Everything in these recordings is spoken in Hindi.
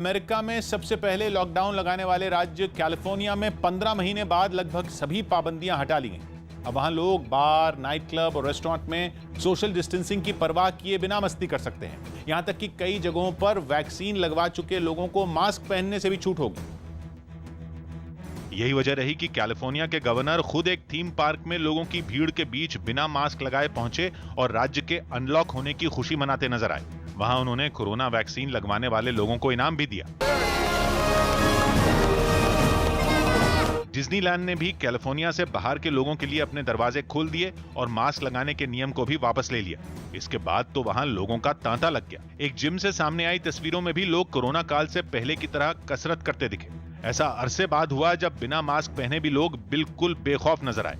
अमेरिका में सबसे पहले लॉकडाउन लगाने वाले राज्य कैलिफोर्निया में 15 महीने बाद लगभग सभी पाबंदियां हटा ली गई। अब वहां लोग बार, नाइट क्लब और रेस्टोरेंट में सोशल डिस्टेंसिंग की परवाह किए बिना मस्ती कर सकते हैं। यहां तक कि कई जगहों पर वैक्सीन लगवा चुके लोगों को मास्क पहनने से भी छूट होगी। यही वजह रही कि कैलिफोर्निया के गवर्नर खुद एक थीम पार्क में लोगों की भीड़ के बीच बिना मास्क लगाए पहुंचे और राज्य के अनलॉक होने की खुशी मनाते नजर आए। वहां उन्होंने कोरोना वैक्सीन लगवाने वाले लोगों को इनाम भी दिया। डिज्नीलैंड ने भी कैलिफोर्निया से बाहर के लोगों के लिए अपने दरवाजे खोल दिए और मास्क लगाने के नियम को भी वापस ले लिया। इसके बाद तो वहां लोगों का तांता लग गया। एक जिम से सामने आई तस्वीरों में भी लोग कोरोना काल से पहले की तरह कसरत करते दिखे। ऐसा अरसे बाद हुआ जब बिना मास्क पहने भी लोग बिल्कुल बेखौफ नजर आए।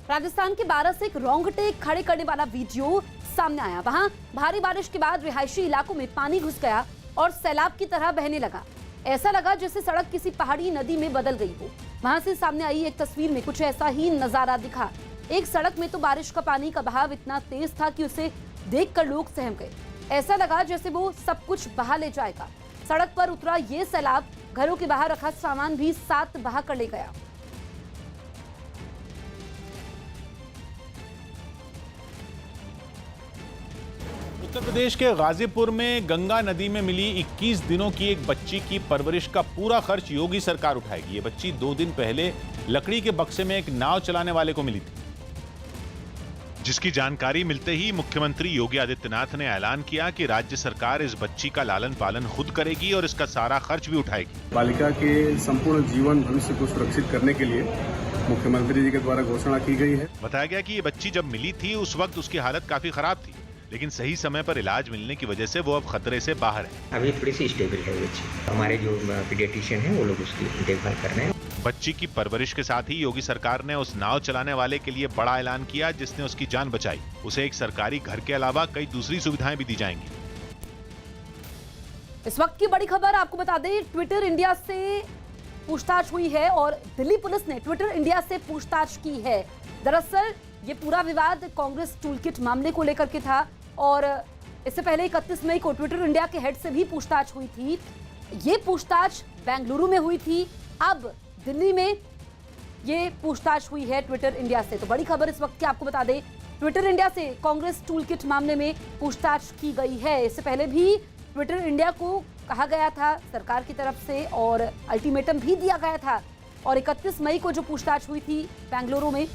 राजस्थान के 12 से एक रोंगटे खड़े करने वाला वीडियो सामने आया। वहां भारी बारिश के बाद रिहायशी इलाकों में पानी घुस गया और सैलाब की तरह बहने लगा। ऐसा लगा जैसे सड़क किसी पहाड़ी नदी में बदल गई हो। वहां से सामने आई एक तस्वीर में कुछ ऐसा ही नजारा दिखा। एक सड़क में तो बारिश का पानी का बहाव इतना तेज था कि उसे देखकर लोग सहम गए। ऐसा लगा जैसे वो सब कुछ बहा ले जाएगा। सड़क पर उतरा ये सैलाब घरों के बाहर रखा सामान भी साथ बहा कर ले गया। उत्तर प्रदेश के गाजीपुर में गंगा नदी में मिली 21 दिनों की एक बच्ची की परवरिश का पूरा खर्च योगी सरकार उठाएगी। ये बच्ची 2 दिन पहले लकड़ी के बक्से में एक नाव चलाने वाले को मिली थी, जिसकी जानकारी मिलते ही मुख्यमंत्री योगी आदित्यनाथ ने ऐलान किया कि राज्य सरकार इस बच्ची का लालन पालन खुद करेगी और इसका सारा खर्च भी उठाएगी। बालिका के संपूर्ण जीवन भविष्य को सुरक्षित करने के लिए मुख्यमंत्री जी के द्वारा घोषणा की गई है। बताया गया कि ये बच्ची जब मिली थी उस वक्त उसकी हालत काफी खराब थी, लेकिन सही समय पर इलाज मिलने की वजह से वो अब खतरे से बाहर है। अभी थोड़ी सी स्टेबल है बच्ची। हमारे जो पीडियाट्रिशियन हैं वो लोग उसकी देखभाल कर रहे हैं। बच्ची की परवरिश के साथ ही योगी सरकार ने उस नाव चलाने वाले के लिए बड़ा ऐलान किया जिसने उसकी जान बचाई। उसे एक सरकारी घर के अलावा कई दूसरी सुविधाएं भी दी जाएंगी। इस वक्त की बड़ी खबर आपको बता दें, ट्विटर इंडिया से पूछताछ हुई है और दिल्ली पुलिस ने ट्विटर इंडिया से पूछताछ की है। दरअसल ये पूरा विवाद कांग्रेस टूलकिट मामले को लेकर के था और इससे पहले 31 मई को ट्विटर इंडिया के हेड से भी पूछताछ हुई थी। ये पूछताछ बेंगलुरु में हुई थी, अब दिल्ली में ये पूछताछ हुई है ट्विटर इंडिया से। तो बड़ी खबर इस वक्त की आपको बता दें, ट्विटर इंडिया से कांग्रेस टूलकिट मामले में पूछताछ की गई है। इससे पहले भी ट्विटर इंडिया को कहा गया था सरकार की तरफ से और अल्टीमेटम भी दिया गया था और 31 मई को जो पूछताछ हुई थी बेंगलुरु में,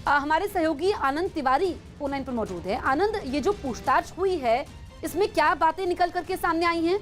हमारे सहयोगी आनंद तिवारी फोन लाइन पर मौजूद है। आनंद, ये जो पूछताछ हुई है इसमें क्या बातें निकल करके सामने आई हैं?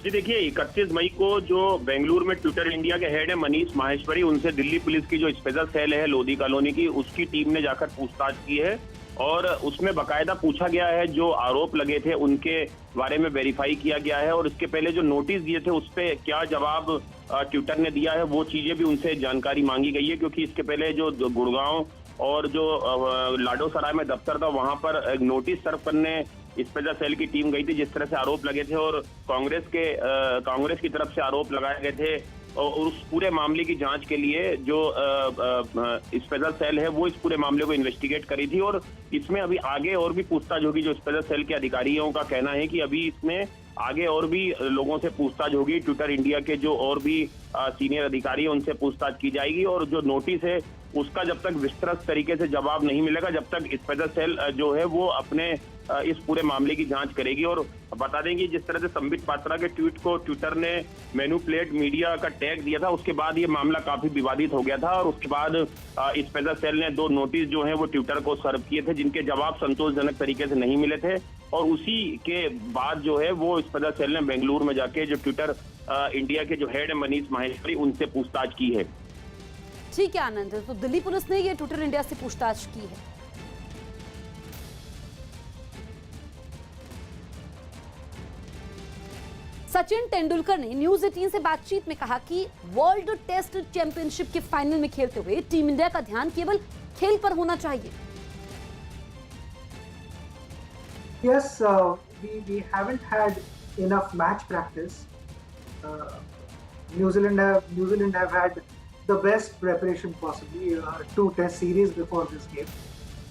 जी देखिए, 31 मई को जो बेंगलुरु में ट्विटर इंडिया के हेड है मनीष माहेश्वरी, उनसे दिल्ली पुलिस की जो स्पेशल सेल है लोधी कॉलोनी की, उसकी टीम ने जाकर पूछताछ की है और उसमें बकायदा पूछा गया है, जो आरोप लगे थे उनके बारे में वेरीफाई किया गया है और इसके पहले जो नोटिस दिए थे उस पर क्या जवाब ट्विटर ने दिया है वो चीजें भी उनसे जानकारी मांगी गई है। क्योंकि इसके पहले जो गुड़गांव और जो लाडो सराय में दफ्तर था वहां पर एक नोटिस सर्व करने स्पेशल सेल की टीम गई थी, जिस तरह से आरोप लगे थे और कांग्रेस की तरफ से आरोप लगाए गए थे और उस पूरे मामले की जांच के लिए जो स्पेशल सेल है वो इस पूरे मामले को इन्वेस्टिगेट करी थी और इसमें अभी आगे और भी पूछताछ होगी। जो स्पेशल सेल के अधिकारियों का कहना है कि अभी इसमें आगे और भी लोगों से पूछताछ होगी। ट्विटर इंडिया के जो और भी सीनियर अधिकारी हैं उनसे पूछताछ की जाएगी और जो नोटिस है उसका जब तक विस्तृत तरीके से जवाब नहीं मिलेगा, जब तक स्पेशल सेल जो है वो अपने इस पूरे मामले की जांच करेगी। और बता देंगे जिस तरह से संबित पात्रा के ट्वीट को ट्विटर ने मैनिपुलेट मीडिया का टैग दिया था, उसके बाद ये मामला काफी विवादित हो गया था और उसके बाद स्पेशल सेल ने 2 नोटिस जो है वो ट्विटर को सर्व किए थे, जिनके जवाब संतोषजनक तरीके से नहीं मिले थे और उसी के बाद जो है वो स्पेशल सेल ने बेंगलुरु में जाके जो ट्विटर इंडिया के जो हेड है मनीष माहेश्वरी, उनसे पूछताछ की है। ठीक है आनंद, तो दिल्ली पुलिस ने ये ट्विटर इंडिया से पूछताछ की है। सचिन तेंदुलकर ने न्यूज 18 से बातचीत में कहा कि वर्ल्ड टेस्ट चैंपियनशिप के फाइनल में खेलते हुए टीम इंडिया का ध्यान केवल खेल पर होना चाहिए। Yes, we haven't had enough match practice. New Zealand have had the best preparation possibly, 2 test series before this game.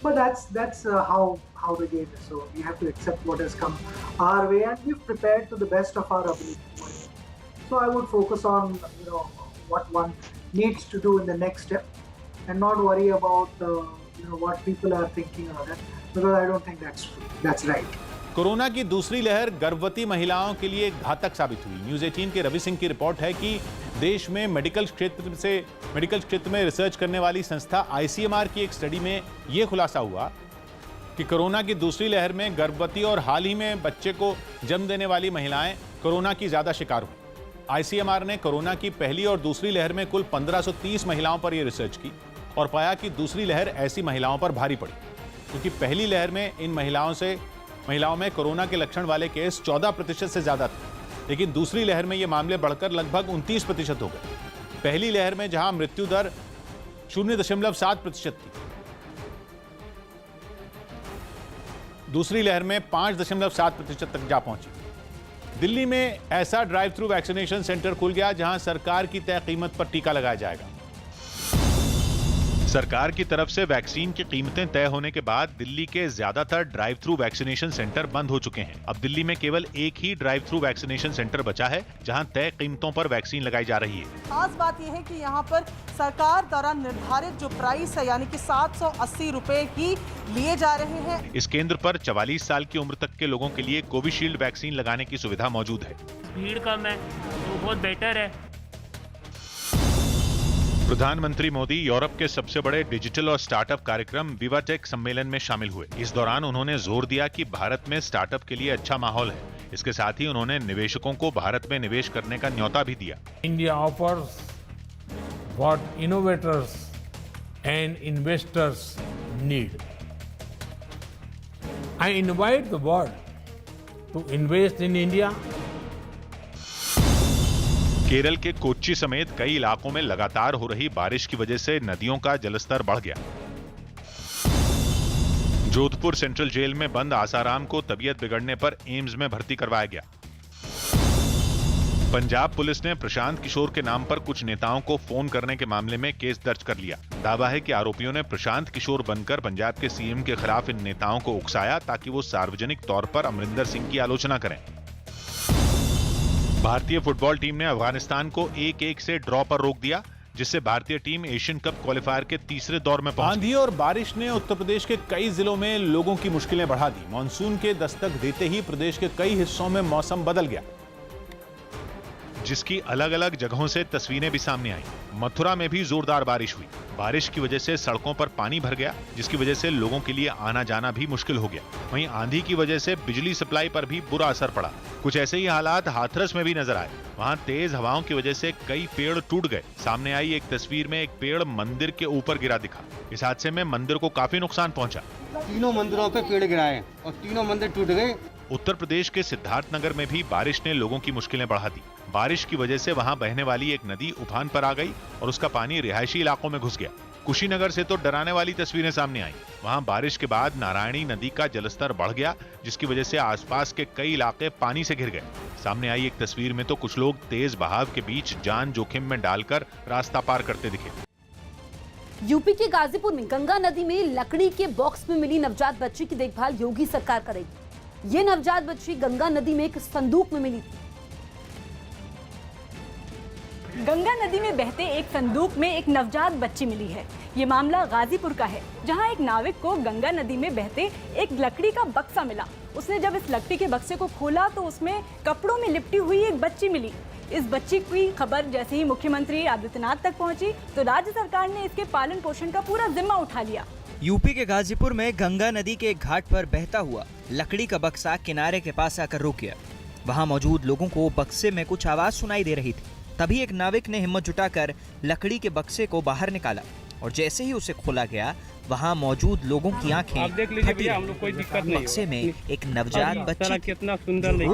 But that's how the game is. So we have to accept what has come our way, and we've prepared to the best of our ability. So I would focus on what one needs to do in the next step, and not worry about what people are thinking or that, because I don't think that's right. Corona की दूसरी लहर गर्भवती महिलाओं के लिए घातक साबित हुई। न्यूज़ 18 के रवि सिंह की रिपोर्ट है कि देश में मेडिकल क्षेत्र में रिसर्च करने वाली संस्था ICMR की एक स्टडी में यह खुलासा हुआ कि कोरोना की दूसरी लहर में गर्भवती और हाल ही में बच्चे को जन्म देने वाली महिलाएं कोरोना की ज्यादा शिकार हुई। ICMR ने कोरोना की पहली और दूसरी लहर में कुल 1530 महिलाओं पर यह रिसर्च की और पाया कि दूसरी लहर ऐसी महिलाओं पर भारी पड़ी, क्योंकि पहली लहर में इन महिलाओं में कोरोना के लक्षण वाले केस 14% से ज्यादा थे, लेकिन दूसरी लहर में ये मामले बढ़कर लगभग 29% हो गए। पहली लहर में जहां मृत्यु दर 0.7% थी, दूसरी लहर में 5.7% तक जा पहुंची। दिल्ली में ऐसा ड्राइव थ्रू वैक्सीनेशन सेंटर खुल गया जहां सरकार की तय कीमत पर टीका लगाया जाएगा। सरकार की तरफ से वैक्सीन की कीमतें तय होने के बाद दिल्ली के ज्यादातर ड्राइव थ्रू वैक्सीनेशन सेंटर बंद हो चुके हैं। अब दिल्ली में केवल एक ही ड्राइव थ्रू वैक्सीनेशन सेंटर बचा है जहां तय कीमतों पर वैक्सीन लगाई जा रही है। खास बात यह है कि यहाँ पर सरकार द्वारा निर्धारित जो प्राइस है यानी कि 780 रुपए ही लिए जा रहे हैं। इस केंद्र पर 44 साल की उम्र तक के लोगों के लिए कोविशील्ड वैक्सीन लगाने की सुविधा मौजूद है। भीड़ कम है तो बहुत बेटर है। प्रधानमंत्री मोदी यूरोप के सबसे बड़े डिजिटल और स्टार्टअप कार्यक्रम विवाटेक सम्मेलन में शामिल हुए। इस दौरान उन्होंने जोर दिया कि भारत में स्टार्टअप के लिए अच्छा माहौल है। इसके साथ ही उन्होंने निवेशकों को भारत में निवेश करने का न्योता भी दिया। India offers what innovators and investors need. I invite the world to invest in India. Kerala के कोच्चि समेत कई इलाकों में लगातार हो रही बारिश की वजह से नदियों का जलस्तर बढ़ गया। जोधपुर सेंट्रल जेल में बंद आसाराम को तबीयत बिगड़ने पर एम्स में भर्ती करवाया गया। पंजाब पुलिस ने प्रशांत किशोर के नाम पर कुछ नेताओं को फोन करने के मामले में केस दर्ज कर लिया। दावा है कि आरोपियों ने प्रशांत किशोर बनकर पंजाब के सीएम के खिलाफ इन नेताओं को उकसाया ताकि वो सार्वजनिक तौर पर अमरिंदर सिंह की आलोचना करें। भारतीय फुटबॉल टीम ने अफगानिस्तान को 1-1 से ड्रॉ पर रोक दिया, जिससे भारतीय टीम एशियन कप क्वालिफायर के तीसरे दौर में पहुंची। आंधी और बारिश ने उत्तर प्रदेश के कई जिलों में लोगों की मुश्किलें बढ़ा दी। मानसून के दस्तक देते ही प्रदेश के कई हिस्सों में मौसम बदल गया, जिसकी अलग अलग जगहों से तस्वीरें भी सामने आई। मथुरा में भी जोरदार बारिश हुई। बारिश की वजह से सड़कों पर पानी भर गया, जिसकी वजह से लोगों के लिए आना जाना भी मुश्किल हो गया। वहीं आंधी की वजह से बिजली सप्लाई पर भी बुरा असर पड़ा। कुछ ऐसे ही हालात हाथरस में भी नजर आए। वहां तेज हवाओं की वजह से कई पेड़ टूट गए। सामने आई एक तस्वीर में एक पेड़ मंदिर के ऊपर गिरा दिखा। इस हादसे में मंदिर को काफी नुकसान पहुंचा। तीनों मंदिरों पे पेड़ गिराए और तीनों मंदिर टूट गए। उत्तर प्रदेश के सिद्धार्थनगर में भी बारिश ने लोगों की मुश्किलें बढ़ा दी। बारिश की वजह से वहां बहने वाली एक नदी उफान पर आ गई और उसका पानी रिहायशी इलाकों में घुस गया। कुशीनगर से तो डराने वाली तस्वीरें सामने आई। वहां बारिश के बाद नारायणी नदी का जलस्तर बढ़ गया, जिसकी वजह से आसपास के कई इलाके पानी से घिर गए। सामने आई एक तस्वीर में तो कुछ लोग तेज बहाव के बीच जान जोखिम में डालकर रास्ता पार करते दिखे। यूपी के गाजीपुर में गंगा नदी में लकड़ी के बॉक्स में मिली नवजात बच्ची की देखभाल योगी सरकार करेगी। ये नवजात बच्ची गंगा नदी में एक संदूक में मिली थी। गंगा नदी में बहते एक संदूक में एक नवजात बच्ची मिली है। ये मामला गाजीपुर का है, जहां एक नाविक को गंगा नदी में बहते एक लकड़ी का बक्सा मिला। उसने जब इस लकड़ी के बक्से को खोला तो उसमें कपड़ों में लिपटी हुई एक बच्ची मिली। इस बच्ची की खबर जैसे ही मुख्यमंत्री आदित्यनाथ तक पहुंची तो राज्य सरकार ने इसके पालन पोषण का पूरा जिम्मा उठा लिया। यूपी के गाजीपुर में गंगा नदी के एक घाट पर बहता हुआ लकड़ी का बक्सा किनारे के पास आकर रुक गया। वहां मौजूद लोगों को बक्से में कुछ आवाज सुनाई दे रही थी। तभी एक नाविक ने हिम्मत जुटाकर लकड़ी के बक्से को बाहर निकाला और जैसे ही उसे खोला गया वहां मौजूद लोगों की आंखें फटी। हम लोग कोई दिक्कत नहीं। बक्से में एक नवजात बच्ची कितना सुंदर ले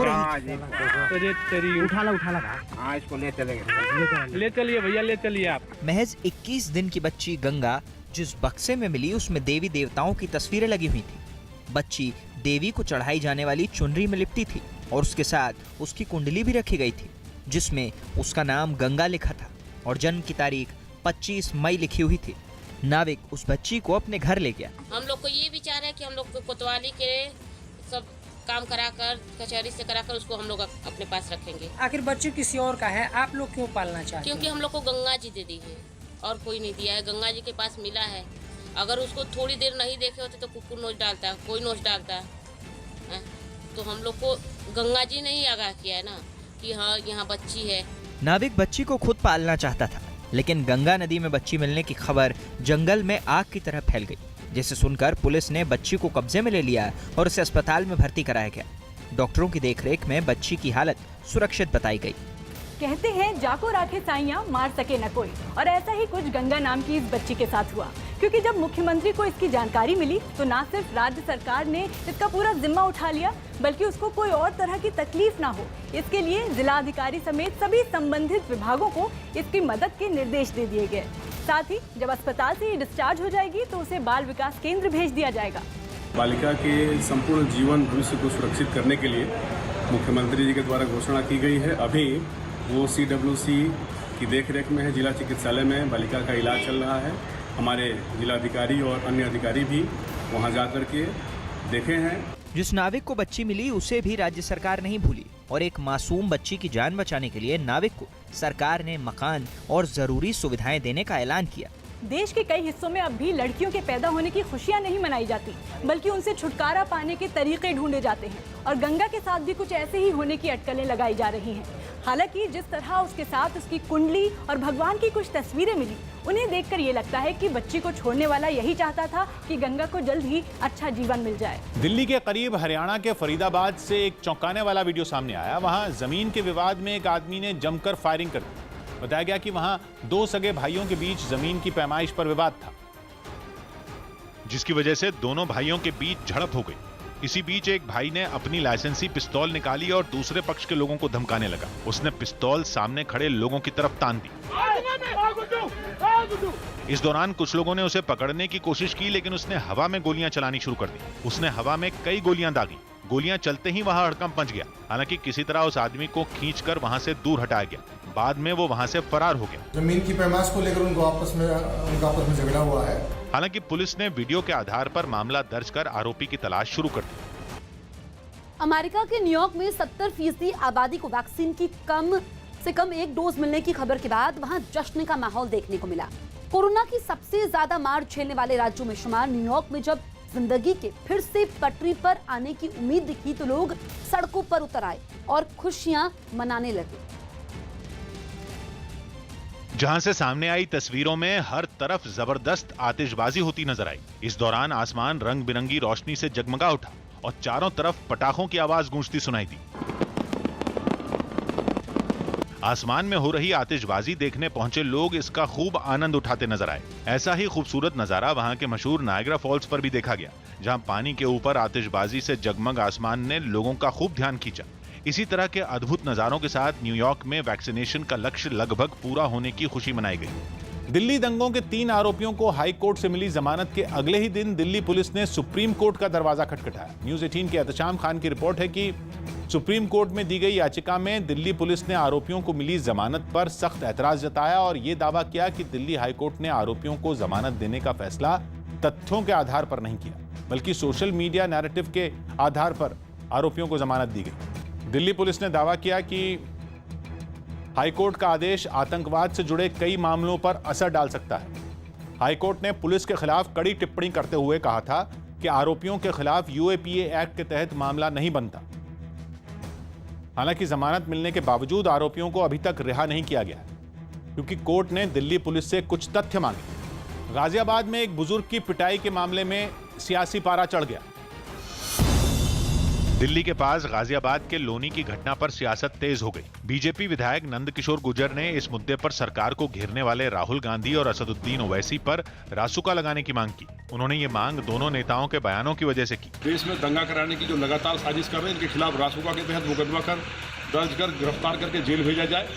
चलिए भैया, ले चलिए आप। महज 21 दिन की बच्ची गंगा जिस बक्से में मिली उसमें देवी देवताओं की तस्वीरें लगी हुई थी। बच्ची देवी को चढ़ाई जाने वाली चुनरी में लिपटी थी और उसके साथ उसकी कुंडली भी रखी गई थी, जिसमें उसका नाम गंगा लिखा था और जन्म की तारीख 25 मई लिखी हुई थी। नाविक उस बच्ची को अपने घर ले गया। हम लोग को ये विचार है कि हम लोग को कोतवाली के सब काम कराकर कचहरी से कराकर उसको हम लोग अपने पास रखेंगे। आखिर बच्चे किसी और का है, आप लोग क्यों पालना चाहते हैं? क्योंकि हम लोग को गंगा जी दे दी है और कोई नहीं दिया है। गंगा जी के पास मिला है, अगर उसको थोड़ी देर नहीं देखे होते तो कुकुर नोच डालता है, कोई नोच डालता है। तो हम लोग को गंगा जी ने ही आगाह किया है ना कि हाँ यहाँ बच्ची है। नाविक बच्ची को खुद पालना चाहता था, लेकिन गंगा नदी में बच्ची मिलने की खबर जंगल में आग की तरह फैल गई, जिसे सुनकर पुलिस ने बच्ची को कब्जे में ले लिया और उसे अस्पताल में भर्ती कराया गया। डॉक्टरों की देखरेख में बच्ची की हालत सुरक्षित बताई गई। कहते हैं जाको राखे साइयां मार सके न कोई, और ऐसा ही कुछ गंगा नाम की इस बच्ची के साथ हुआ। क्योंकि जब मुख्यमंत्री को इसकी जानकारी मिली तो न सिर्फ राज्य सरकार ने इसका पूरा जिम्मा उठा लिया, बल्कि उसको कोई और तरह की तकलीफ ना हो, इसके लिए जिलाधिकारी समेत सभी संबंधित विभागों को इसकी मदद के निर्देश दे दिए गए। साथ ही जब अस्पताल से ये डिस्चार्ज हो जाएगी तो उसे बाल विकास केंद्र भेज दिया जाएगा। बालिका के संपूर्ण जीवन भविष्य को सुरक्षित करने के लिए मुख्यमंत्री जी के द्वारा घोषणा की गई है। अभी वो CWC की देखरेख में है, जिला चिकित्सालय में बालिका का इलाज चल रहा है। हमारे जिलाधिकारी और अन्य अधिकारी भी वहां जाकर के देखे हैं। जिस नाविक को बच्ची मिली उसे भी राज्य सरकार नहीं भूली और एक मासूम बच्ची की जान बचाने के लिए नाविक को सरकार ने मकान और जरूरी सुविधाएं देने का ऐलान किया। देश के कई हिस्सों में अब भी लड़कियों के पैदा होने की खुशियां नहीं मनाई जाती, बल्कि उनसे छुटकारा पाने के तरीके ढूंढे जाते हैं, और गंगा के साथ भी कुछ ऐसे ही होने की अटकलें लगाई जा रही हैं। हालांकि जिस तरह उसके साथ उसकी कुंडली और भगवान की कुछ तस्वीरें मिली, उन्हें देखकर ये लगता है कि बच्ची को छोड़ने वाला यही चाहता था कि गंगा को जल्द ही अच्छा जीवन मिल जाए। दिल्ली के करीब हरियाणा के फरीदाबाद से एक चौंकाने वाला वीडियो सामने आया। वहां जमीन के विवाद में एक आदमी ने जमकर फायरिंग कर दी। बताया गया कि वहां दो सगे भाइयों के बीच जमीन की पैमाइश पर विवाद था, जिसकी वजह से दोनों भाइयों के बीच झड़प हो गई। इसी बीच एक भाई ने अपनी लाइसेंसी पिस्तौल निकाली और दूसरे पक्ष के लोगों को धमकाने लगा। उसने पिस्तौल सामने खड़े लोगों की तरफ तान दी। इस दौरान कुछ लोगों ने उसे पकड़ने की कोशिश की, लेकिन उसने हवा में गोलियां चलानी शुरू कर दी। उसने हवा में कई गोलियां दागी। गोलियां चलते ही वहां हड़कंप मच गया। हालांकि किसी तरह उस आदमी को खींचकर वहां से दूर हटाया गया। बाद में वो वहां से फरार हो गया। जमीन की पैमाइश को लेकर उनका आपस में झगड़ा हुआ है। हालांकि पुलिस ने वीडियो के आधार पर मामला दर्ज कर आरोपी की तलाश शुरू कर दी। अमेरिका के न्यूयॉर्क में 70% आबादी को वैक्सीन की कम से कम एक डोज मिलने की खबर के बाद वहां जश्न का माहौल देखने को मिला। कोरोना की सबसे ज्यादा मार झेलने वाले राज्यों में शुमार न्यूयॉर्क में जब जिंदगी के फिर से पटरी पर आने की उम्मीद दिखी तो लोग सड़कों पर उतर आए और खुशियां मनाने लगे। जहां से सामने आई तस्वीरों में हर तरफ जबरदस्त आतिशबाजी होती नजर आई। इस दौरान आसमान रंग बिरंगी रोशनी से जगमगा उठा और चारों तरफ पटाखों की आवाज गूंजती सुनाई दी। आसमान में हो रही आतिशबाजी देखने पहुंचे लोग इसका खूब आनंद उठाते नजर आए। ऐसा ही खूबसूरत नजारा वहां के मशहूर नायग्रा फॉल्स पर भी देखा गया, जहां पानी के ऊपर आतिशबाजी से जगमग आसमान ने लोगों का खूब ध्यान खींचा। इसी तरह के अद्भुत नजारों के साथ न्यूयॉर्क में वैक्सीनेशन का लक्ष्य लगभग पूरा होने की खुशी मनाई गई। दिल्ली दंगों के 3 आरोपियों को हाई कोर्ट से मिली जमानत के अगले ही दिन दिल्ली पुलिस ने सुप्रीम कोर्ट का दरवाजा खटखटाया। न्यूज़ 18 के एहतशाम खान की रिपोर्ट है कि सुप्रीम कोर्ट में दी गई याचिका में दिल्ली पुलिस ने आरोपियों को मिली जमानत पर सख्त एतराज जताया और ये दावा किया कि दिल्ली हाई कोर्ट ने आरोपियों को जमानत देने का फैसला तथ्यों के आधार पर नहीं किया, बल्कि सोशल मीडिया नैरेटिव के आधार पर आरोपियों को जमानत दी गई। दिल्ली पुलिस ने दावा किया कि हाईकोर्ट का आदेश आतंकवाद से जुड़े कई मामलों पर असर डाल सकता है। हाईकोर्ट ने पुलिस के खिलाफ कड़ी टिप्पणी करते हुए कहा था कि आरोपियों के खिलाफ UAPA एक्ट के तहत मामला नहीं बनता। हालांकि जमानत मिलने के बावजूद आरोपियों को अभी तक रिहा नहीं किया गया, क्योंकि कोर्ट ने दिल्ली पुलिस से कुछ तथ्य मांगे। गाजियाबाद में एक बुजुर्ग की पिटाई के मामले में सियासी पारा चढ़ गया। दिल्ली के पास गाजियाबाद के लोनी की घटना पर सियासत तेज हो गई। बीजेपी विधायक नंदकिशोर गुर्जर ने इस मुद्दे पर सरकार को घेरने वाले राहुल गांधी और असदुद्दीन ओवैसी पर रासुका लगाने की मांग की। उन्होंने ये मांग दोनों नेताओं के बयानों की वजह से की। देश में दंगा कराने की जो लगातार साजिश कर रहे हैं, इनके खिलाफ रासुका के तहत मुकदमा दर्ज कर गिरफ्तार करके जेल भेजा जाए।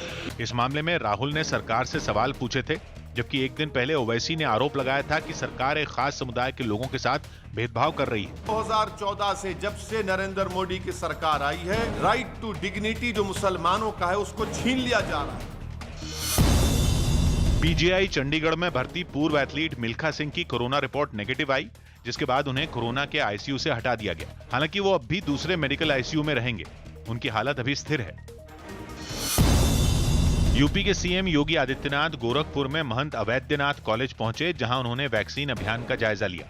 इस मामले में राहुल ने सरकार से सवाल पूछे थे, जबकि एक दिन पहले ओवैसी ने आरोप लगाया था कि सरकार एक खास समुदाय के लोगों के साथ भेदभाव कर रही है। 2014 से जब से नरेंद्र मोदी की सरकार आई है, राइट टू डिग्निटी जो मुसलमानों का है उसको छीन लिया जा रहा है। पीजीआई चंडीगढ़ में भर्ती पूर्व एथलीट मिल्खा सिंह की कोरोना रिपोर्ट नेगेटिव आई, जिसके बाद उन्हें कोरोना के आईसीयू से हटा दिया गया। हालांकि वो अब भी दूसरे मेडिकल आईसीयू में रहेंगे। उनकी हालत अभी स्थिर है। यूपी के सीएम योगी आदित्यनाथ गोरखपुर में महंत अवैधनाथ कॉलेज पहुंचे, जहां उन्होंने वैक्सीन अभियान का जायजा लिया।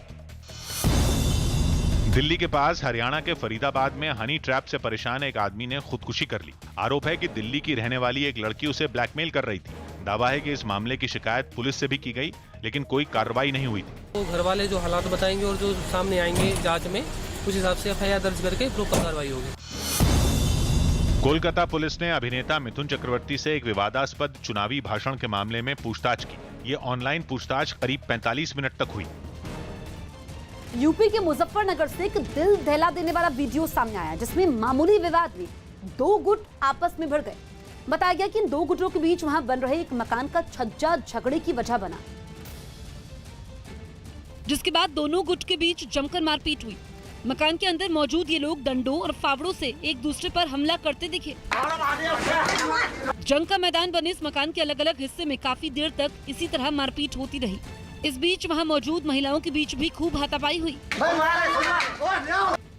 दिल्ली के पास हरियाणा के फरीदाबाद में हनी ट्रैप से परेशान एक आदमी ने खुदकुशी कर ली। आरोप है कि दिल्ली की रहने वाली एक लड़की उसे ब्लैकमेल कर रही थी। दावा है कि इस मामले की शिकायत पुलिस से भी की गई, लेकिन कोई कार्रवाई नहीं हुई थी। तो घर वाले जो हालात बताएंगे और जो सामने आएंगे जांच में, उस हिसाब से एफआईआर दर्ज करके प्रॉपर कार्रवाई होगी। कोलकाता पुलिस ने अभिनेता मिथुन चक्रवर्ती से एक विवादास्पद चुनावी भाषण के मामले में पूछताछ की। ये ऑनलाइन पूछताछ करीब 45 मिनट तक हुई। यूपी के मुजफ्फरनगर से एक दिल दहला देने वाला वीडियो सामने आया, जिसमें मामूली विवाद में दो गुट आपस में भिड़ गए। बताया गया कि इन दो गुटों के बीच वहां बन रहे एक मकान का छज्जा झगड़े की वजह बना, जिसके बाद दोनों गुट के बीच जमकर मारपीट हुई। मकान के अंदर मौजूद ये लोग डंडों और फावड़ों से एक दूसरे पर हमला करते दिखे। जंग का मैदान बने इस मकान के अलग अलग हिस्से में काफी देर तक इसी तरह मारपीट होती रही। इस बीच वहां मौजूद महिलाओं के बीच भी खूब हाथापाई हुई।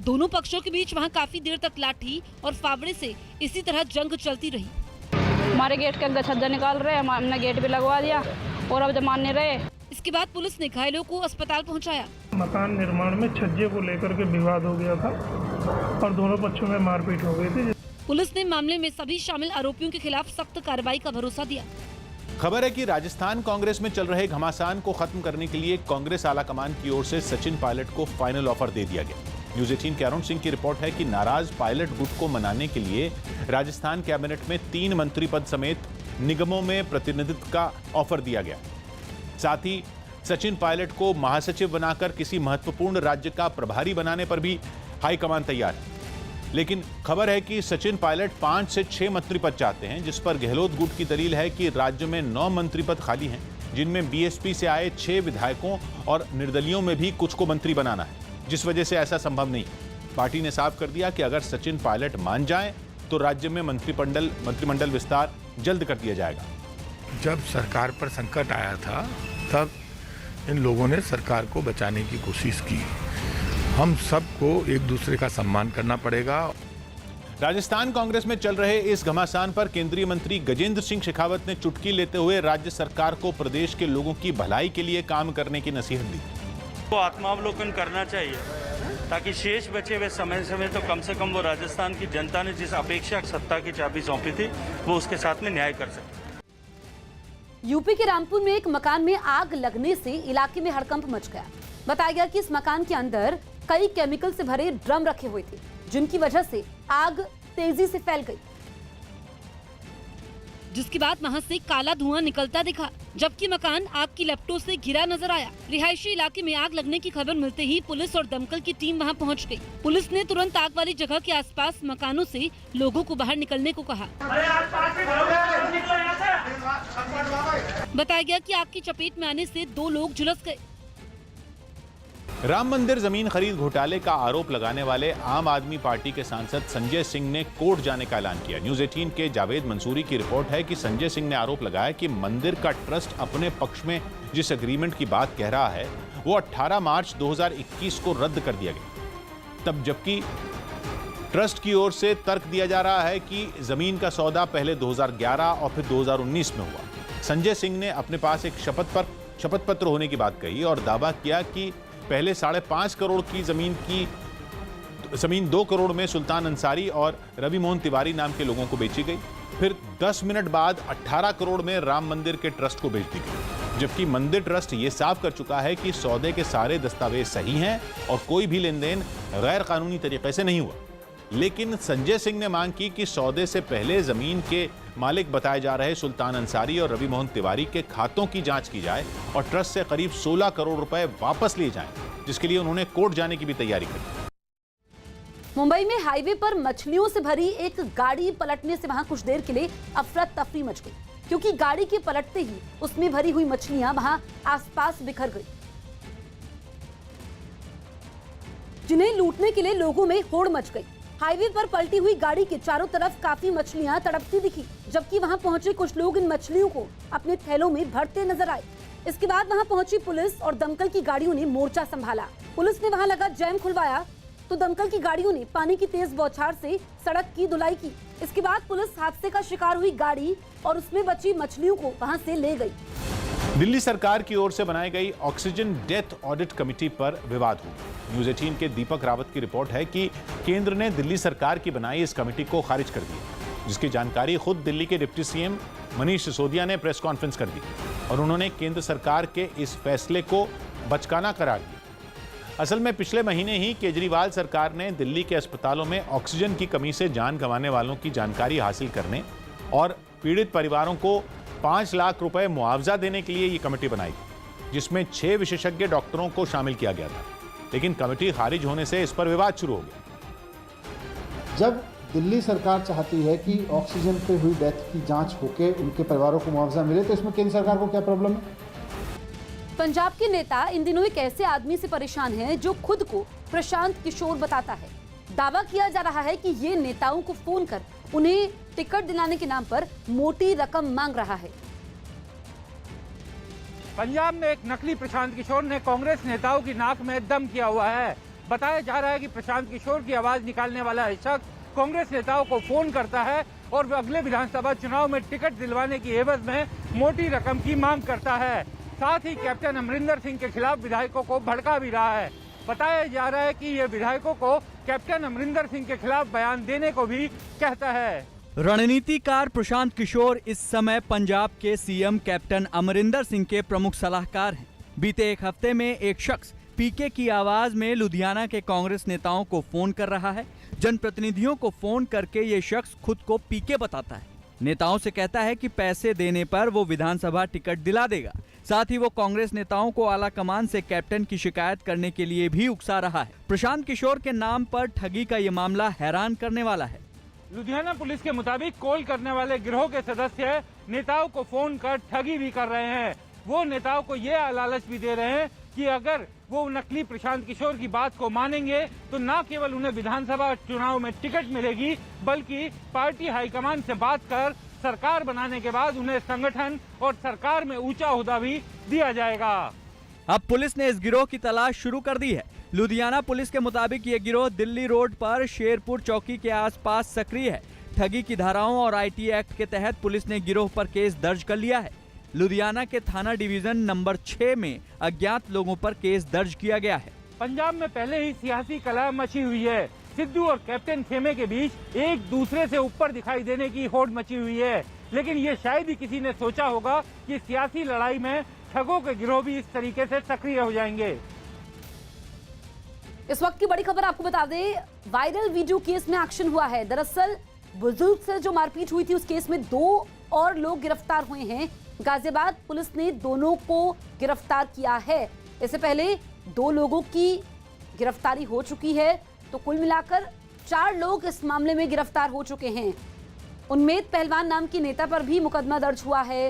दोनों पक्षों के बीच वहां काफी देर तक लाठी और फावड़े से इसी तरह जंग चलती रही। हमारे गेट का छज्जा निकाल रहे, हमने गेट भी लगवा दिया और अब जब मानने रहे। इसके बाद पुलिस ने घायलों को अस्पताल पहुंचाया। मकान निर्माण में छज्जे को लेकर के विवाद हो गया था और दोनों पक्षों में मारपीट हो गई थी। पुलिस ने मामले में सभी शामिल आरोपियों के खिलाफ सख्त कार्रवाई का भरोसा दिया। खबर है कि राजस्थान कांग्रेस में चल रहे घमासान को खत्म करने के लिए कांग्रेस आलाकमान की ओर से सचिन पायलट को फाइनल ऑफर दे दिया गया। न्यूज 18 के अरुण सिंह की रिपोर्ट है कि नाराज पायलट गुट को मनाने के लिए राजस्थान कैबिनेट में 3 मंत्री पद समेत निगमों में प्रतिनिधित्व का ऑफर दिया गया। साथ ही सचिन पायलट को महासचिव बनाकर किसी महत्वपूर्ण राज्य का प्रभारी बनाने पर भी हाईकमान तैयार है। लेकिन खबर है कि सचिन पायलट 5 से 6 मंत्री पद चाहते हैं, जिस पर गहलोत गुट की दलील है कि राज्य में 9 मंत्री पद खाली हैं, जिनमें बीएसपी से आए 6 विधायकों और निर्दलियों में भी कुछ को मंत्री बनाना है, जिस वजह से ऐसा संभव नहीं। पार्टी ने साफ कर दिया कि अगर सचिन पायलट मान जाएं तो राज्य में मंत्रिमंडल विस्तार जल्द कर दिया जाएगा। जब सरकार पर संकट आया था तब इन लोगों ने सरकार को बचाने की कोशिश की। हम सबको एक दूसरे का सम्मान करना पड़ेगा। राजस्थान कांग्रेस में चल रहे इस घमासान पर केंद्रीय मंत्री गजेंद्र सिंह शेखावत ने चुटकी लेते हुए राज्य सरकार को प्रदेश के लोगों की भलाई के लिए काम करने की नसीहत दी। तो आत्मावलोकन करना चाहिए ताकि शेष बचे हुए समय तो कम से कम वो राजस्थान की जनता ने जिस अपेक्षा सत्ता की चाबी सौंपी थी वो उसके साथ में न्याय कर सके। यूपी के रामपुर में एक मकान में आग लगने से इलाके में हड़कंप मच गया। बताया गया कि इस मकान के अंदर कई केमिकल से भरे ड्रम रखे हुए थे, जिनकी वजह से आग तेजी से फैल गई, जिसके बाद वहां से काला धुआं निकलता दिखा, जबकि मकान आग की लपटों से घिरा नजर आया। रिहायशी इलाके में आग लगने की खबर मिलते ही पुलिस और दमकल की टीम वहां पहुंच गई। पुलिस ने तुरंत आग वाली जगह के आसपास मकानों से लोगों को बाहर निकलने को कहा। बताया गया कि आग की चपेट में आने से 2 लोग झुलस गए। राम मंदिर जमीन खरीद घोटाले का आरोप लगाने वाले आम आदमी पार्टी के सांसद संजय सिंह ने कोर्ट जाने का ऐलान किया। न्यूज 18 के जावेद मंसूरी की रिपोर्ट है कि संजय सिंह ने आरोप लगाया कि मंदिर का ट्रस्ट अपने पक्ष में जिस एग्रीमेंट की बात कह रहा है वो 18 मार्च 2021 को रद्द कर दिया गया, तब जबकि ट्रस्ट की ओर से तर्क दिया जा रहा है कि जमीन का सौदा पहले 2011 और फिर 2019 में हुआ। संजय सिंह ने अपने पास एक शपथ पत्र होने की बात कही और दावा किया कि पहले 5.5 करोड़ की जमीन 2 करोड़ में सुल्तान अंसारी और रवि मोहन तिवारी नाम के लोगों को बेची गई, फिर 10 मिनट बाद 18 करोड़ में राम मंदिर के ट्रस्ट को बेच दी गई, जबकि मंदिर ट्रस्ट ये साफ कर चुका है कि सौदे के सारे दस्तावेज सही हैं और कोई भी लेन देन गैर कानूनी तरीके से नहीं हुआ। लेकिन संजय सिंह ने मांग की कि सौदे से पहले जमीन के मालिक बताए जा रहे सुल्तान अंसारी और रवि मोहन तिवारी के खातों की जांच की जाए और ट्रस्ट से करीब 16 करोड़ रुपए वापस लिए जाएं, जिसके लिए उन्होंने कोर्ट जाने की भी तैयारी की। मुंबई में हाईवे पर मछलियों से भरी एक गाड़ी पलटने से वहां कुछ देर के लिए अफरा तफरी मच गई, क्योंकि गाड़ी के पलटते ही उसमें भरी हुई मछलियां वहां आसपास बिखर गई, जिन्हें लूटने के लिए लोगों में होड़ मच गई। हाईवे पर पलटी हुई गाड़ी के चारों तरफ काफी मछलियां तड़पती दिखी, जबकि वहां पहुंचे कुछ लोग इन मछलियों को अपने थैलों में भरते नजर आए। इसके बाद वहां पहुंची पुलिस और दमकल की गाड़ियों ने मोर्चा संभाला। पुलिस ने वहां लगा जैम खुलवाया तो दमकल की गाड़ियों ने पानी की तेज बौछार से सड़क की धुलाई की। इसके बाद पुलिस हादसे का शिकार हुई गाड़ी और उसमें बची मछलियों को वहां से ले गई। दिल्ली सरकार की ओर से बनाई गई ऑक्सीजन डेथ ऑडिट कमेटी पर विवाद हुआ। न्यूज 18 के दीपक रावत की रिपोर्ट है कि केंद्र ने दिल्ली सरकार की बनाई इस कमेटी को खारिज कर दिया, जिसकी जानकारी खुद दिल्ली के डिप्टी सीएम मनीष सिसोदिया ने प्रेस कॉन्फ्रेंस कर दी और उन्होंने केंद्र सरकार के इस फैसले को बचकाना करार दिया। असल में पिछले महीने ही केजरीवाल सरकार ने दिल्ली के अस्पतालों में ऑक्सीजन की कमी से जान गंवाने वालों की जानकारी हासिल करने और पीड़ित परिवारों को 5 लाख रुपए मुआवजा देने के लिए ये कमेटी बनाई, जिसमें 6 विशेषज्ञ डॉक्टरों को शामिल किया गया था। लेकिन कमेटी खारिज होने से इस पर विवाद शुरू हो गया। जब दिल्ली सरकार चाहती है कि ऑक्सीजन पे हुई डेथ की जांच होके उनके परिवारों को मुआवजा मिले, तो इसमें केंद्र सरकार को क्या प्रॉब्लम है? पंजाब के नेता इन दिनों एक ऐसे आदमी से परेशान हैं जो खुद को प्रशांत किशोर बताता है। दावा किया जा रहा है कि ये नेताओं को फोन कर उन्हें टिकट दिलाने के नाम पर मोटी रकम मांग रहा है। पंजाब में एक नकली प्रशांत किशोर ने कांग्रेस नेताओं की नाक में दम किया हुआ है। बताया जा रहा है कि प्रशांत किशोर की आवाज निकालने वाला शख्स कांग्रेस नेताओं को फोन करता है और अगले विधानसभा चुनाव में टिकट दिलवाने की एवज में मोटी रकम की मांग करता है। साथ ही कैप्टन अमरिंदर सिंह के खिलाफ विधायकों को भड़का भी रहा है। बताया जा रहा है कि ये विधायकों को कैप्टन अमरिंदर सिंह के खिलाफ बयान देने को भी कहता है। रणनीतिकार प्रशांत किशोर इस समय पंजाब के सीएम कैप्टन अमरिंदर सिंह के प्रमुख सलाहकार हैं। बीते एक हफ्ते में एक शख्स पीके की आवाज में लुधियाना के कांग्रेस नेताओं को फोन कर रहा है। जनप्रतिनिधियों को फोन करके ये शख्स खुद को पीके बताता है। नेताओं से कहता है कि पैसे देने पर वो विधानसभा टिकट दिला देगा। साथ ही वो कांग्रेस नेताओं को आला कमान से कैप्टन की शिकायत करने के लिए भी उकसा रहा है। प्रशांत किशोर के नाम पर ठगी का ये मामला हैरान करने वाला है। लुधियाना पुलिस के मुताबिक कॉल करने वाले गिरोह के सदस्य नेताओं को फोन कर ठगी भी कर रहे हैं। वो नेताओं को ये लालच भी दे रहे हैं कि अगर वो नकली प्रशांत किशोर की बात को मानेंगे तो न केवल उन्हें विधानसभा चुनाव में टिकट मिलेगी, बल्कि पार्टी हाईकमान से बात कर सरकार बनाने के बाद उन्हें संगठन और सरकार में ऊंचा ओहदा भी दिया जाएगा। अब पुलिस ने इस गिरोह की तलाश शुरू कर दी है। लुधियाना पुलिस के मुताबिक ये गिरोह दिल्ली रोड पर शेरपुर चौकी के आसपास सक्रिय है। ठगी की धाराओं और आईटी एक्ट के तहत पुलिस ने गिरोह पर केस दर्ज कर लिया है। लुधियाना के थाना डिवीजन नंबर 6 में अज्ञात लोगों पर केस दर्ज किया गया है। पंजाब में पहले ही सियासी कलह मची हुई है। सिद्धू और कैप्टन खेमे के बीच एक दूसरे से ऊपर दिखाई देने की होड़ मची हुई है, लेकिन ये शायद ही किसी ने सोचा होगा कि सियासी लड़ाई में ठगों के गिरोह भी इस तरीके से सक्रिय हो जाएंगे। इस वक्त की बड़ी खबर आपको बता दें, वायरल वीडियो केस में एक्शन हुआ है। दरअसल बुजुर्ग से जो मारपीट हुई थी उस केस में 2 और लोग गिरफ्तार हुए हैं। गाजियाबाद पुलिस ने दोनों को गिरफ्तार किया है। इससे पहले 2 लोगों की गिरफ्तारी हो चुकी है, तो कुल मिलाकर 4 लोग इस मामले में गिरफ्तार हो चुके हैं। उन्मेद पहलवान नाम की नेता पर भी मुकदमा दर्ज हुआ है।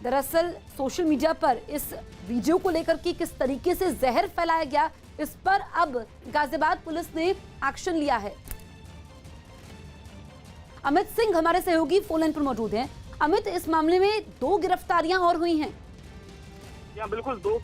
दरअसल सोशल मीडिया पर इस वीडियो को लेकर के किस तरीके से जहर फैलाया गया, इस पर अब गाजियाबाद पुलिस ने एक्शन लिया है। अमित सिंह हमारे सहयोगी फोन लाइन पर मौजूद हैं। अमित, इस मामले में 2 गिरफ्तारियां और हुई हैं। या बिल्कुल 2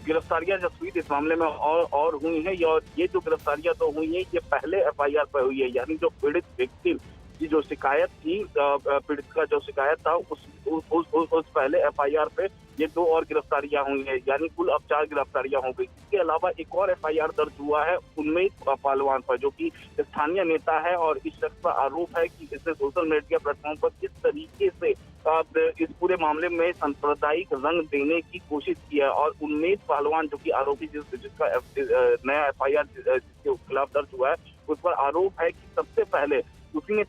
गिरफ्तारियां जसवीर इस मामले में और हुई हैं। और ये जो गिरफ्तारियां तो हुई हैं ये पहले एफआईआर पर हुई है, यानी जो पीड़ित व्यक्ति की जो शिकायत थी, पीड़ित का जो शिकायत था उस पहले एफआईआर पे ये 2 और गिरफ्तारियां हुई हैं, यानी कुल अब 4 गिरफ्तारियां हो गई। इसके अलावा एक और एफआईआर दर्ज हुआ है उन्मेद पहलवान पर, जो कि स्थानीय नेता है और इस शख्स पर आरोप है कि इसने सोशल मीडिया प्लेटफॉर्म पर किस तरीके से इस पूरे मामले में सांप्रदायिक रंग देने की कोशिश की है। और उन्मेद पहलवान जो कि आरोपी जिसका नया एफआईआर जिसके खिलाफ दर्ज हुआ है, उस पर आरोप है कि सबसे पहले उसने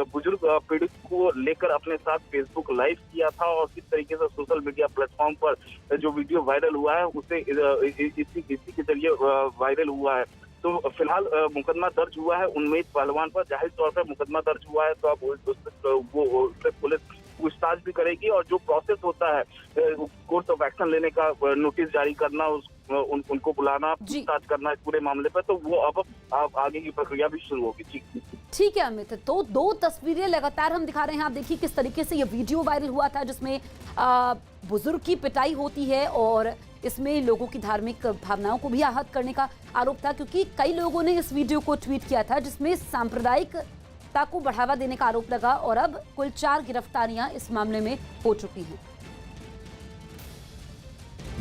बुजुर्ग पीड़ित को लेकर अपने साथ फेसबुक लाइव किया था और किस तरीके से सोशल मीडिया प्लेटफॉर्म पर जो वीडियो वायरल हुआ है उसे इसी के जरिए वायरल हुआ है। तो फिलहाल मुकदमा दर्ज हुआ है उन्मेद पहलवान पर। जाहिर तौर पर मुकदमा दर्ज हुआ है तो अब उससे पुलिस पूछताछ भी करेगी और जो प्रोसेस होता है कोर्स ऑफ एक्शन लेने का, नोटिस जारी करना, उनको बुलाना, पूछताछ करना इस पूरे मामले पर, तो वो अब आगे की प्रक्रिया भी शुरू होगी। ठीक। ठीक है अमित, तो दो तस्वीरें लगातार हम दिखा रहे हैं। आप देखिए किस तरीके से ये वीडियो वायरल हुआ था जिसमें बुजुर्ग की पिटाई होती है और इसमें लोगों की धार्मिक भावनाओं को भी आहत करने का आरोप था, क्योंकि कई लोगों ने इस वीडियो को ट्वीट किया था जिसमें सांप्रदायिकता को बढ़ावा देने का आरोप लगा और अब कुल 4 गिरफ्तारियां इस मामले में हो चुकी हैं।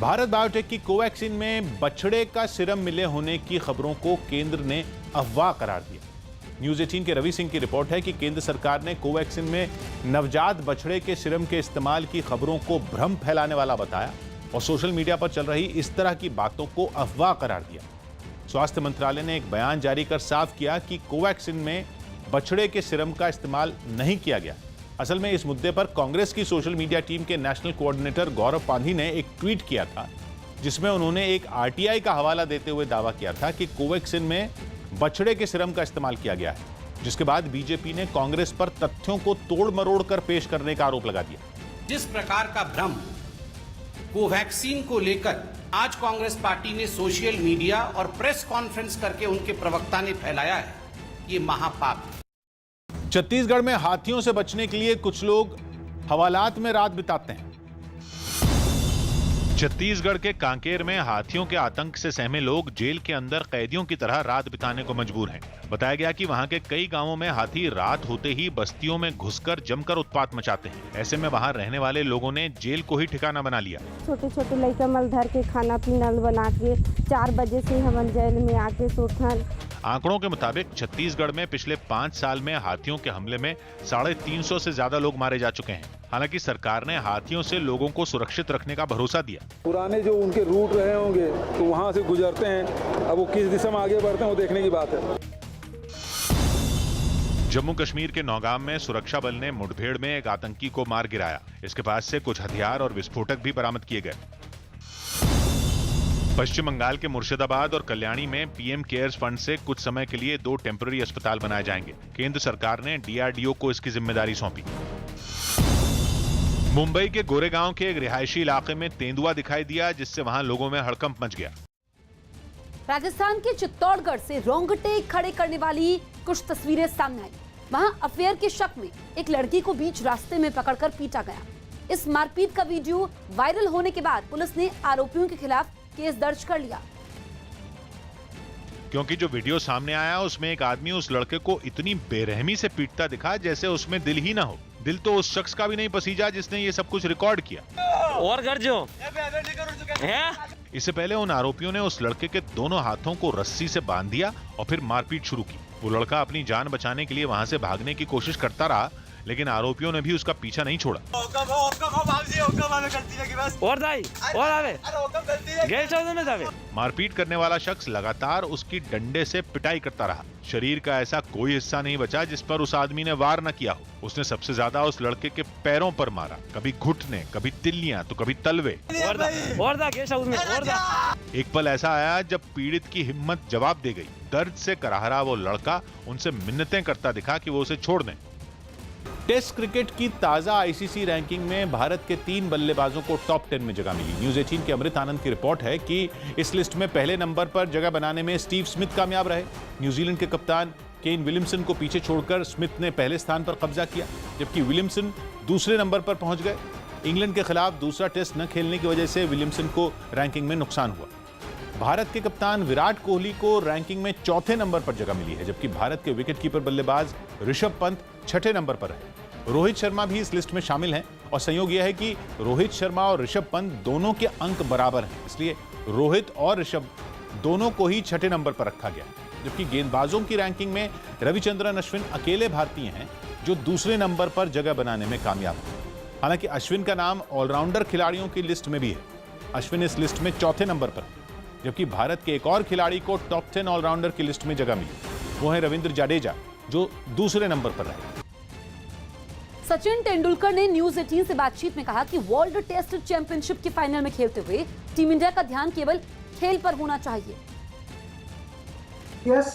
भारत बायोटेक की कोवैक्सीन में बछड़े का सीरम मिले होने की खबरों को केंद्र ने अफवाह करार दिया। न्यूज़ 18 के रवि सिंह की रिपोर्ट है कि केंद्र सरकार ने कोवैक्सीन में नवजात बछड़े के सीरम के इस्तेमाल की खबरों को भ्रम फैलाने वाला बताया और सोशल मीडिया पर चल रही इस तरह की बातों को अफवाह करार दिया। स्वास्थ्य मंत्रालय ने एक बयान जारी कर साफ किया कि कोवैक्सीन में बछड़े के सीरम का इस्तेमाल नहीं किया गया। असल में इस मुद्दे पर कांग्रेस की सोशल मीडिया टीम के नेशनल कोऑर्डिनेटर गौरव पांधी ने एक ट्वीट किया था जिसमें उन्होंने एक आरटीआई का हवाला देते हुए दावा किया था कि कोवैक्सीन में बछड़े के सीरम का इस्तेमाल किया गया है, जिसके बाद बीजेपी ने कांग्रेस पर तथ्यों को तोड़ मरोड़ कर पेश करने का आरोप लगा दिया। जिस प्रकार का भ्रम कोवैक्सीन को लेकर आज कांग्रेस पार्टी ने सोशल मीडिया और प्रेस कॉन्फ्रेंस करके उनके प्रवक्ता ने फैलाया है, ये महापाप है। छत्तीसगढ़ में हाथियों से बचने के लिए कुछ लोग हवालात में रात बिताते हैं। छत्तीसगढ़ के कांकेर में हाथियों के आतंक से सहमे लोग जेल के अंदर कैदियों की तरह रात बिताने को मजबूर हैं। बताया गया कि वहां के कई गांवों में हाथी रात होते ही बस्तियों में घुसकर जमकर उत्पात मचाते हैं। ऐसे में वहां रहने वाले लोगों ने जेल को ही ठिकाना बना लिया। छोटे छोटे लड़का मल धर के खाना पीना बना के 4 बजे से हम जेल में आके सोथन। आंकड़ों के मुताबिक छत्तीसगढ़ में पिछले 5 साल में हाथियों के हमले में 350 से ज्यादा लोग मारे जा चुके हैं। हालांकि सरकार ने हाथियों से लोगों को सुरक्षित रखने का भरोसा दिया। पुराने जो उनके रूट रहे होंगे तो वहां से गुजरते हैं, अब वो किस दिशा में आगे बढ़ते हैं वो देखने की बात है। जम्मू कश्मीर के नौगाम में सुरक्षा बल ने मुठभेड़ में एक आतंकी को मार गिराया। इसके पास से कुछ हथियार और विस्फोटक भी बरामद किए गए। पश्चिम बंगाल के मुर्शिदाबाद और कल्याणी में पीएम केयर्स फंड से कुछ समय के लिए 2 टेम्पररी अस्पताल बनाए जाएंगे। केंद्र सरकार ने डीआरडीओ को इसकी जिम्मेदारी सौंपी। मुंबई के गोरेगांव के एक रिहायशी इलाके में तेंदुआ दिखाई दिया, जिससे वहां लोगों में हड़कंप मच गया। राजस्थान के चित्तौड़गढ़ से रोंगटे खड़े करने वाली कुछ तस्वीरें सामने आई। वहां अफेयर के शक में एक लड़की को बीच रास्ते में पकड़कर पीटा गया। इस मारपीट का वीडियो वायरल होने के बाद पुलिस ने आरोपियों के खिलाफ केस दर्ज कर लिया। क्योंकि जो वीडियो सामने आया उसमें एक आदमी उस लड़के को इतनी बेरहमी से पीटता दिखा जैसे उसमें दिल ही ना हो। दिल तो उस शख्स का भी नहीं पसीजा जिसने ये सब कुछ रिकॉर्ड किया। और कर जो इससे पहले उन आरोपियों ने उस लड़के के दोनों हाथों को रस्सी से बांध दिया और फिर मारपीट शुरू की। वो लड़का अपनी जान बचाने के लिए वहां से भागने की कोशिश करता रहा, लेकिन आरोपियों ने भी उसका पीछा नहीं छोड़ा। मारपीट करने वाला शख्स लगातार उसकी डंडे से पिटाई करता रहा। शरीर का ऐसा कोई हिस्सा नहीं बचा जिस पर उस आदमी ने वार न किया हो। उसने सबसे ज्यादा उस लड़के के पैरों पर मारा, कभी घुटने, कभी तिल्लियां तो कभी तलवे। एक पल ऐसा आया जब पीड़ित की हिम्मत जवाब दे गई। दर्द से कराहरा वो लड़का उनसे मिन्नतें करता दिखा कि वो उसे छोड़ दें। टेस्ट क्रिकेट की ताजा आईसीसी रैंकिंग में भारत के 3 बल्लेबाजों को टॉप 10 में जगह मिली। न्यूज़ 18 के अमृत आनंद की रिपोर्ट है कि इस लिस्ट में पहले नंबर पर जगह बनाने में स्टीव स्मिथ कामयाब रहे। न्यूजीलैंड के कप्तान केन विलियमसन को पीछे छोड़कर स्मिथ ने पहले स्थान पर कब्जा किया, जबकि विलियमसन दूसरे नंबर पर पहुंच गए। इंग्लैंड के खिलाफ दूसरा टेस्ट न खेलने की वजह से विलियमसन को रैंकिंग में नुकसान हुआ। भारत के कप्तान विराट कोहली को रैंकिंग में 4थे नंबर पर जगह मिली है, जबकि भारत के विकेटकीपर बल्लेबाज ऋषभ पंत 6ठे नंबर पर रहे। रोहित शर्मा भी इस लिस्ट में शामिल हैं और संयोग यह है कि रोहित शर्मा और ऋषभ पंत दोनों के अंक बराबर हैं, इसलिए रोहित और ऋषभ दोनों को ही 6ठे नंबर पर रखा गया। जबकि गेंदबाजों की रैंकिंग में रविचंद्रन अश्विन अकेले भारतीय हैं जो दूसरे नंबर पर जगह बनाने में कामयाब हैं। हालांकि अश्विन का नाम ऑलराउंडर खिलाड़ियों की लिस्ट में भी है। अश्विन इस लिस्ट में 4थे नंबर पर, जबकि भारत के एक और खिलाड़ी को टॉप 10 ऑलराउंडर की लिस्ट में जगह मिली। वो है रविंद्र जडेजा, जो दूसरे नंबर पर रहे। सचिन तेंदुलकर ने न्यूज़ 18 से बातचीत में कहा कि वर्ल्ड टेस्ट चैंपियनशिप के फाइनल में खेलते हुए टीम इंडिया का ध्यान केवल खेल पर होना चाहिए। Yes,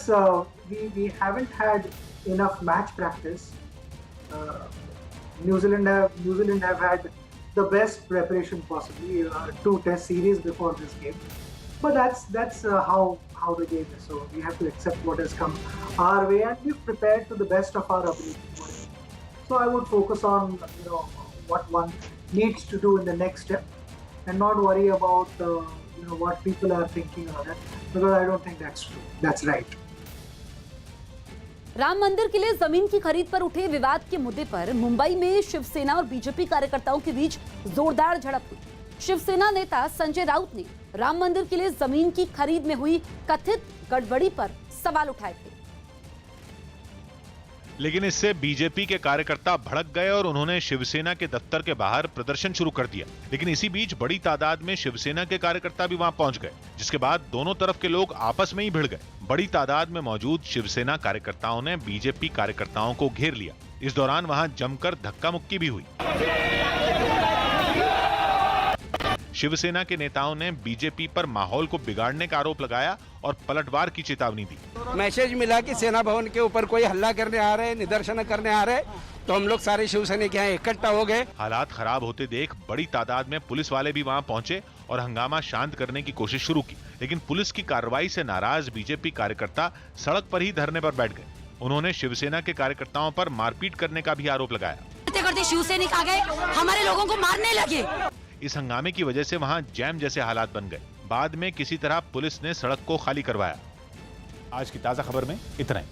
we haven't had enough match practice. New Zealand have had the best preparation possibly, 2 test series before this game. But that's how how the game is. So we have to accept what has come our way and be prepared to the best of our ability. So I would focus on what one needs to do in the next step, and not worry about what people are thinking on it, because I don't think that's true. That's right. Ram मंदिर के लिए जमीन की खरीद पर उठे विवाद के मुद्दे पर मुंबई में शिवसेना और बीजेपी कार्यकर्ताओं के बीच जोरदार झड़प हुई। शिवसेना नेता संजय राउत ने राम मंदिर के लिए जमीन की खरीद में हुई कथित गड़बड़ी पर सवाल उठाए थे, लेकिन इससे बीजेपी के कार्यकर्ता भड़क गए और उन्होंने शिवसेना के दफ्तर के बाहर प्रदर्शन शुरू कर दिया। लेकिन इसी बीच बड़ी तादाद में शिवसेना के कार्यकर्ता भी वहां पहुंच गए, जिसके बाद दोनों तरफ के लोग आपस में ही भिड़ गए। बड़ी तादाद में मौजूद शिवसेना कार्यकर्ताओं ने बीजेपी कार्यकर्ताओं को घेर लिया। इस दौरान वहां जमकर धक्का मुक्की भी हुई। शिवसेना के नेताओं ने बीजेपी पर माहौल को बिगाड़ने का आरोप लगाया और पलटवार की चेतावनी दी। मैसेज मिला कि सेना भवन के ऊपर कोई हल्ला करने आ रहे, निदर्शन करने आ रहे, तो हम लोग सारे शिवसैनिक यहाँ इकट्ठा हो गए। हालात खराब होते देख बड़ी तादाद में पुलिस वाले भी वहां पहुंचे और हंगामा शांत करने की कोशिश शुरू की, लेकिन पुलिस की कार्रवाई से नाराज बीजेपी कार्यकर्ता सड़क पर ही धरने पर बैठ गए। उन्होंने शिवसेना के कार्यकर्ताओं पर मारपीट करने का भी आरोप लगाया। शिवसैनिक आ गए, हमारे लोगों को मारने लगे। इस हंगामे की वजह से वहां जैम जैसे हालात बन गए। बाद में किसी तरह पुलिस ने सड़क को खाली करवाया। आज की ताजा खबर में इतना ही।